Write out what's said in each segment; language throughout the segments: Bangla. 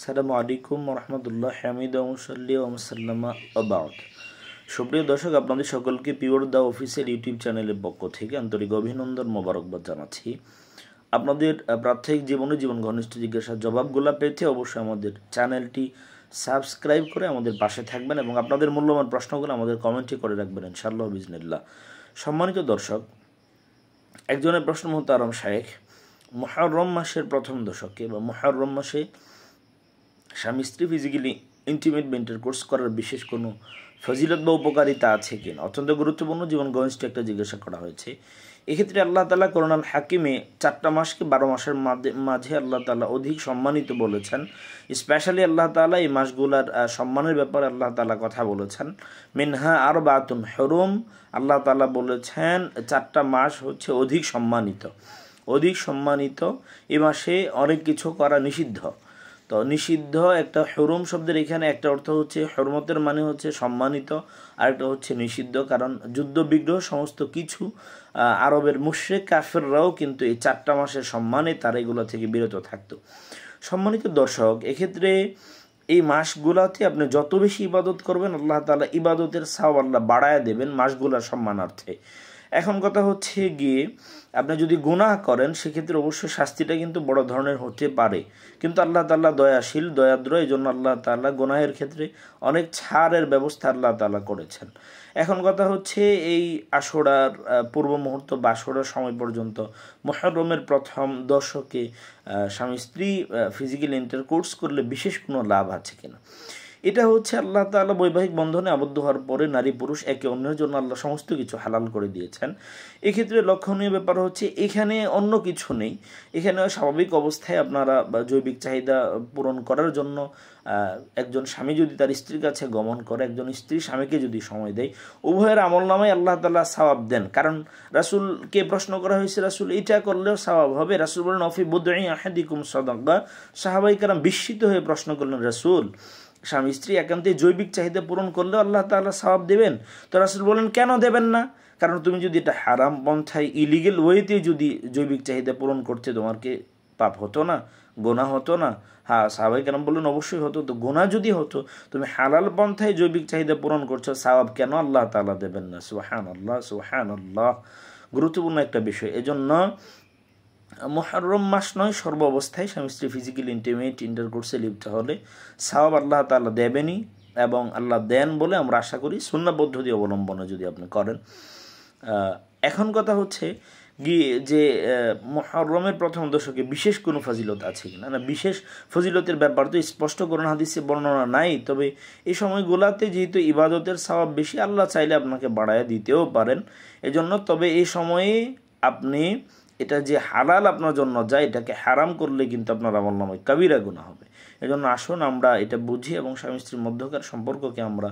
আসসালামু আলাইকুম রহমতুল্লাহ হামিদ মুসাল্লি ওমসাল্লামা আবাদ। সুপ্রিয় দর্শক, আপনাদের সকলকে পিওর দা অফিসের ইউটিউব চ্যানেলের পক্ষ থেকে আন্তরিক অভিনন্দন মোবারকবাদ জানাচ্ছি। আপনাদের প্রাত্যহিক জীবন ঘনিষ্ঠ জিজ্ঞাসার জবাবগুলো পেতে অবশ্যই আমাদের চ্যানেলটি সাবস্ক্রাইব করে আমাদের পাশে থাকবেন এবং আপনাদের মূল্যবান প্রশ্নগুলো আমাদের কমেন্টে করে রাখবেন ইনশাআল্লাহ বিজনিল্লাহ। সম্মানিত দর্শক, একজনের প্রশ্ন মোহতারাম শায়েখ, মুহররম মাসের প্রথম দশকে বা মুহররম মাসে স্বামী স্ত্রী ফিজিক্যালি ইন্টিমেট ইন্টারকোর্স করার বিশেষ কোনো ফজিলত বা উপকারিতা আছে কিনা, অত্যন্ত গুরুত্বপূর্ণ জীবন ঘনিষ্ঠ একটা জিজ্ঞাসা করা হয়েছে। এক্ষেত্রে আল্লাহ তাআলা কোরআনুল হাকিমে 4টা মাসকে 12 মাসের মাঝে আল্লাহ তাআলা অধিক সম্মানিত বলেছেন। স্পেশালি আল্লাহ তাআলা এই মাসগুলার সম্মানের ব্যাপারে আল্লাহ তাআলা কথা বলেছেন। মিনহা আরবাতুন হুরুম, আল্লাহ তাআলা বলেছেন 4টা মাস হচ্ছে অধিক সম্মানিত। এই মাসে অনেক কিছু করা নিষিদ্ধ। তো নিষিদ্ধ একটা হুরুম শব্দের এখানে একটা অর্থ হচ্ছে হুরমতের মানে হচ্ছে সম্মানিত, আরেকটা হচ্ছে নিষিদ্ধ। কারণ যুদ্ধ বিগ্রহ সমস্ত কিছু আরবের মুশরিক কাফেররাও কিন্তু এই 4টা মাসের সম্মানে তারা এগুলো থেকে বিরত থাকতো। সম্মানিত দর্শক, এক্ষেত্রে এই মাসগুলাতে আপনি যত বেশি ইবাদত করবেন আল্লাহ তাআলা ইবাদতের সওয়াব আল্লাহ বাড়ায় দেবেন মাসগুলার সম্মানার্থে। এখন কথা হচ্ছে গিয়ে আপনি যদি গুনাহ করেন সেক্ষেত্রে অবশ্যই শাস্তিটা কিন্তু বড় ধরনের হতে পারে, কিন্তু আল্লাহ তাআলা দয়াশীল দয়াদ্র, এই জন্য আল্লাহ তাআলা গুনাহের ক্ষেত্রে অনেক ছাড়ের ব্যবস্থা আল্লাহ তাআলা করেছেন। এখন কথা হচ্ছে এই আশুরার পূর্ব মুহূর্ত বা আশুরার সময় পর্যন্ত মুহররমের প্রথম দশকে স্বামী স্ত্রী ফিজিক্যাল ইন্টারকোর্স করলে বিশেষ কোনো লাভ আছে কিনা, এটা হচ্ছে আল্লাহ তাআলা বৈবাহিক বন্ধনে আবদ্ধ হওয়ার পরে নারী পুরুষ একে অন্যের জন্য আল্লাহ সমস্ত কিছু হালাল করে দিয়েছেন। এক্ষেত্রে লক্ষণীয় ব্যাপার হচ্ছে এখানে অন্য কিছু নেই। এখানে স্বাভাবিক অবস্থায় আপনারা জৈবিক চাহিদা পূরণ করার জন্য একজন স্বামী যদি তার স্ত্রীর কাছে গমন করে, একজন স্ত্রী স্বামীকে যদি সময় দেয়, উভয়ের আমলনামায় আল্লাহ তাআলা সওয়াব দেন। কারণ রাসূলকে প্রশ্ন করা হয়েছে, রাসূল এটা করলেও সওয়াব হবে? রাসূল বলেন অফি বুদঈ আহাদিকুম সাদাকা। সাহাবায়ে কেরাম বিস্মিত হয়ে প্রশ্ন করলেন, রাসূল স্বামী স্ত্রী একান্তে জৈবিক চাহিদা পূরণ করলেও আল্লাহ তাআলা সওয়াব দেবেন? তো রাসূল বলেন, কেন দেবেন না? কারণ তুমি যদি এটা হারাম পন্থায় ইলিগেল ওয়েতে যদি জৈবিক চাহিদা পূরণ করতে, তোমার কি পাপ হতো না, গুনাহ হতো না? হ্যাঁ, সাহাবায়ে কেরাম বললেন অবশ্যই হতো। তো গুনাহ যদি হতো, তুমি হালাল পন্থায় জৈবিক চাহিদা পূরণ করছো, সওয়াব কেন আল্লাহ তাআলা দেবেন না? সুবহানাল্লাহ সুবহানাল্লাহ, গুরুত্বপূর্ণ একটা বিষয়। এজন্য মুহররম মাস নয়, সর্ব অবস্থায় স্বামী স্ত্রী ফিজিক্যাল ইন্টিমেট ইন্টারকোর্সে লিপ্ত হলে সওয়াব আল্লাহ তাআলা দেবেনই এবং আল্লাহ দেন বলে আমরা আশা করি, সুন্নাহ পদ্ধতি অবলম্বনে যদি আপনি করেন। এখন কথা হচ্ছে গিয়ে যে মুহররমের প্রথম দশকে বিশেষ কোনো ফজিলত আছে কিনা, না বিশেষ ফজিলতের ব্যাপার তো স্পষ্ট কোরআন হাদিসে বর্ণনা নাই। তবে এই সময়গুলোতে যেহেতু ইবাদতের সওয়াব বেশি, আল্লাহ চাইলে আপনাকে বাড়ায় দিতেও পারেন। এজন্য তবে এই সময়ে আপনি এটা যে হালাল আপনার জন্য যায়, এটাকে হারাম করলে কিন্তু আপনার আমলনামায় কাবিরা গুনাহ হবে। এজন্য আসুন আমরা এটা বুঝি এবং স্বামী স্ত্রীর মধ্যকার সম্পর্ককে আমরা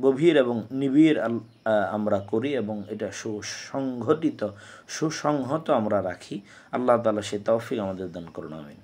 গভীর এবং নিবিড় আমরা করি এবং এটা সুসংহত আমরা রাখি। আল্লাহ তাআলা সে তৌফিক আমাদের দান করুন, আমিন।